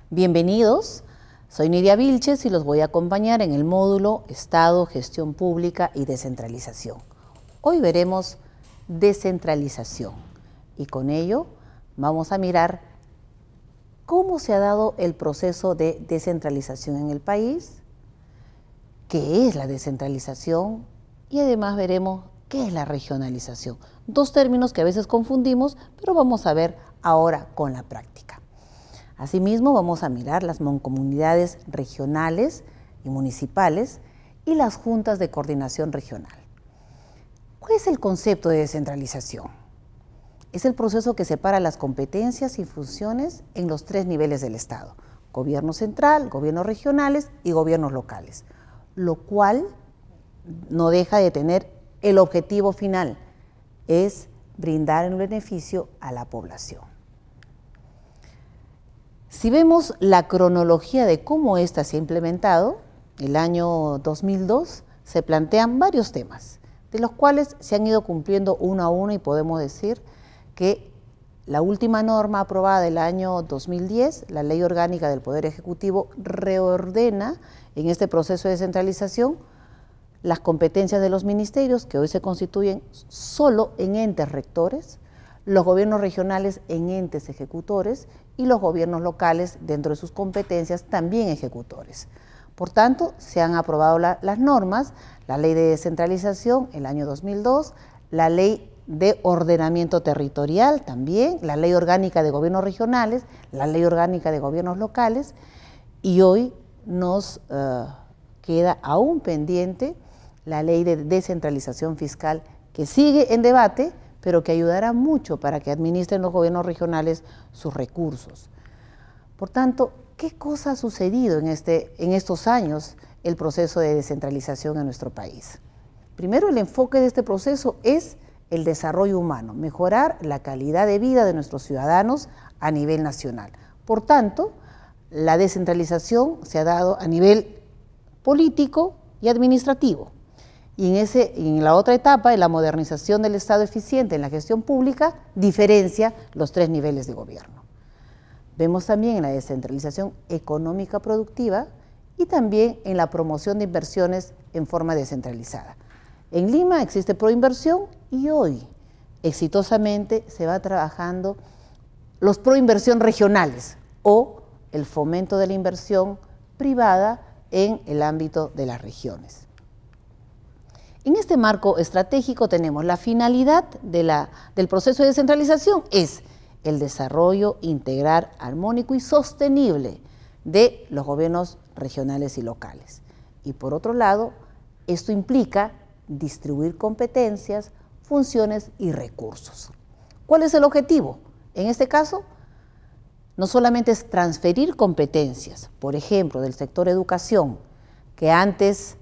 Bienvenidos, soy Nidia Vilches y los voy a acompañar en el módulo Estado, Gestión Pública y Descentralización. Hoy veremos descentralización y con ello vamos a mirar cómo se ha dado el proceso de descentralización en el país, qué es la descentralización y además veremos qué es la regionalización. Dos términos que a veces confundimos, pero vamos a ver ahora con la práctica. Asimismo, vamos a mirar las mancomunidades regionales y municipales y las juntas de coordinación regional. ¿Cuál es el concepto de descentralización? Es el proceso que separa las competencias y funciones en los tres niveles del Estado: gobierno central, gobiernos regionales y gobiernos locales, lo cual no deja de tener el objetivo final, es brindar un beneficio a la población. Si vemos la cronología de cómo ésta se ha implementado, el año 2002 se plantean varios temas, de los cuales se han ido cumpliendo uno a uno y podemos decir que la última norma aprobada del año 2010, la Ley Orgánica del Poder Ejecutivo, reordena en este proceso de descentralización las competencias de los ministerios, que hoy se constituyen solo en entes rectores, los gobiernos regionales en entes ejecutores y los gobiernos locales dentro de sus competencias también ejecutores. Por tanto, se han aprobado las normas, la Ley de Descentralización el año 2002, la Ley de Ordenamiento Territorial también, la Ley Orgánica de Gobiernos Regionales, la Ley Orgánica de Gobiernos Locales, y hoy nos queda aún pendiente la Ley de Descentralización Fiscal, que sigue en debate, pero que ayudará mucho para que administren los gobiernos regionales sus recursos. Por tanto, ¿qué cosa ha sucedido en estos años el proceso de descentralización en nuestro país? Primero, el enfoque de este proceso es el desarrollo humano, mejorar la calidad de vida de nuestros ciudadanos a nivel nacional. Por tanto, la descentralización se ha dado a nivel político y administrativo. Y en la otra etapa, en la modernización del Estado eficiente en la gestión pública, diferencia los tres niveles de gobierno. Vemos también en la descentralización económica productiva y también en la promoción de inversiones en forma descentralizada. En Lima existe Proinversión y hoy exitosamente se va trabajando los Proinversión regionales o el fomento de la inversión privada en el ámbito de las regiones. En este marco estratégico tenemos la finalidad del proceso de descentralización es el desarrollo integral, armónico y sostenible de los gobiernos regionales y locales. Y por otro lado, esto implica distribuir competencias, funciones y recursos. ¿Cuál es el objetivo? En este caso, no solamente es transferir competencias, por ejemplo, del sector educación, que antes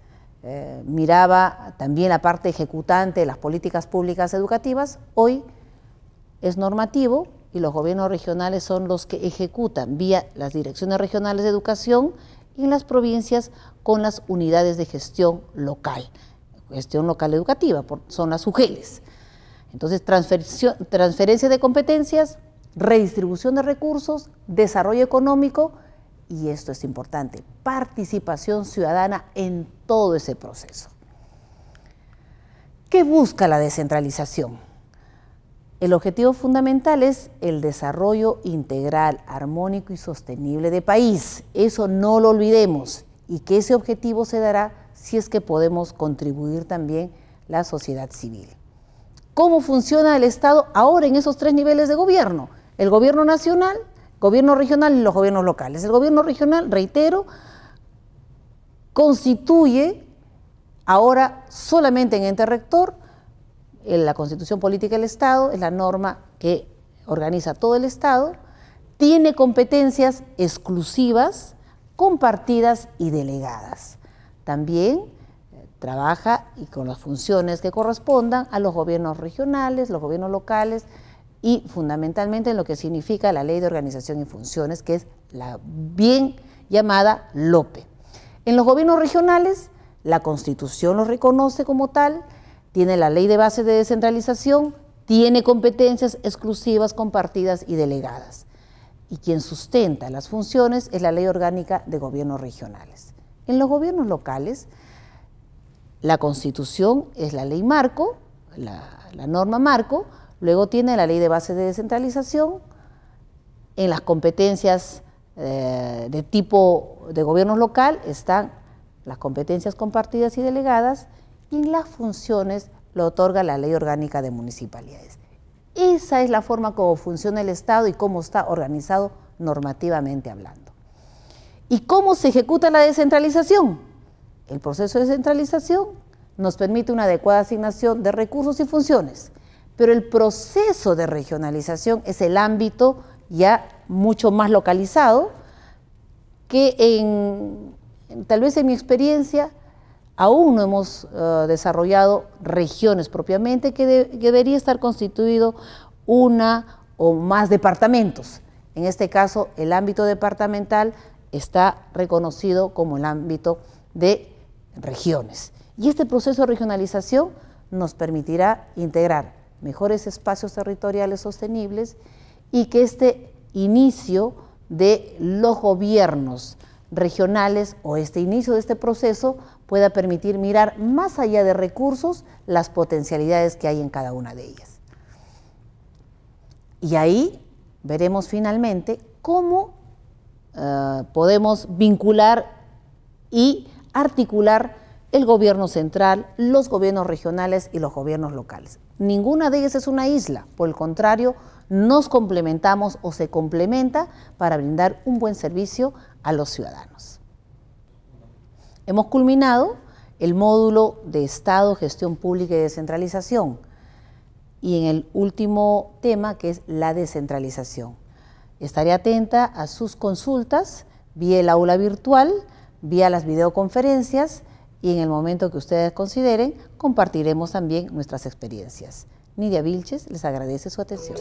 miraba también la parte ejecutante de las políticas públicas educativas, hoy es normativo y los gobiernos regionales son los que ejecutan vía las direcciones regionales de educación y en las provincias con las unidades de gestión local educativa, son las UGELES. Entonces, transferencia de competencias, redistribución de recursos, desarrollo económico, y esto es importante, participación ciudadana en todo ese proceso. ¿Qué busca la descentralización? El objetivo fundamental es el desarrollo integral, armónico y sostenible de país. Eso no lo olvidemos y que ese objetivo se dará si es que podemos contribuir también la sociedad civil. ¿Cómo funciona el Estado ahora en esos tres niveles de gobierno? El gobierno nacional, gobierno regional y los gobiernos locales. El gobierno regional, reitero, constituye ahora solamente en ente rector, en la Constitución Política del Estado, es la norma que organiza todo el Estado, tiene competencias exclusivas, compartidas y delegadas. También trabaja y con las funciones que correspondan a los gobiernos regionales, los gobiernos locales y fundamentalmente en lo que significa la Ley de Organización y Funciones, que es la bien llamada LOPE. En los gobiernos regionales, la Constitución lo reconoce como tal, tiene la Ley de Bases de Descentralización, tiene competencias exclusivas, compartidas y delegadas. Y quien sustenta las funciones es la Ley Orgánica de Gobiernos Regionales. En los gobiernos locales, la Constitución es la ley marco, la norma marco, luego tiene la Ley de Bases de Descentralización. En las competencias de tipo de gobierno local están las competencias compartidas y delegadas, y en las funciones lo otorga la Ley Orgánica de Municipalidades. Esa es la forma como funciona el Estado y cómo está organizado normativamente hablando. ¿Y cómo se ejecuta la descentralización? El proceso de descentralización nos permite una adecuada asignación de recursos y funciones, pero el proceso de regionalización es el ámbito ya mucho más localizado que tal vez en mi experiencia aún no hemos desarrollado regiones propiamente, que debería estar constituido una o más departamentos. En este caso, el ámbito departamental está reconocido como el ámbito de regiones. Y este proceso de regionalización nos permitirá integrar mejores espacios territoriales sostenibles y que este inicio de los gobiernos regionales o este inicio de este proceso pueda permitir mirar más allá de recursos las potencialidades que hay en cada una de ellas. Y ahí veremos finalmente cómo podemos vincular y articular el gobierno central, los gobiernos regionales y los gobiernos locales. Ninguna de ellas es una isla, por el contrario, nos complementamos o se complementa para brindar un buen servicio a los ciudadanos. Hemos culminado el módulo de Estado, Gestión Pública y Descentralización, y en el último tema, que es la descentralización. Estaré atenta a sus consultas vía el aula virtual, vía las videoconferencias, y en el momento que ustedes consideren, compartiremos también nuestras experiencias. Nidia Vilches les agradece su atención.